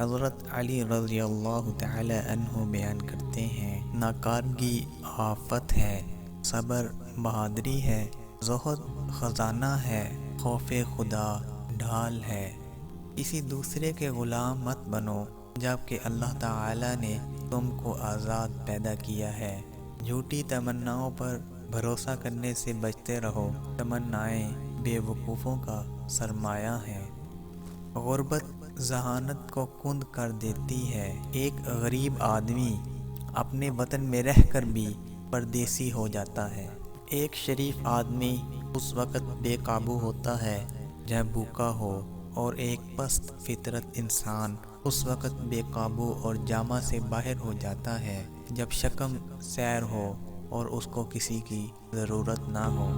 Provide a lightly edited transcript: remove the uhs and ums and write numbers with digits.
حضرت علی رضی اللہ تعالی عنہ بیان کرتے ہیں، ناکارگی آفت ہے، صبر بہادری ہے، زہد خزانہ ہے، خوف خدا ڈھال ہے۔ کسی دوسرے کے غلام مت بنو جبکہ اللہ تعالی نے تم کو آزاد پیدا کیا ہے۔ جھوٹی تمناؤں پر بھروسہ کرنے سے بچتے رہو، تمنائیں بے وقوفوں کا سرمایہ ہیں۔ غربت ذہانت کو کند کر دیتی ہے۔ ایک غریب آدمی اپنے وطن میں رہ کر بھی پردیسی ہو جاتا ہے۔ ایک شریف آدمی اس وقت بے قابو ہوتا ہے جب بھوکا ہو، اور ایک پست فطرت انسان اس وقت بے قابو اور جامہ سے باہر ہو جاتا ہے جب شکم سیر ہو اور اس کو کسی کی ضرورت نہ ہو۔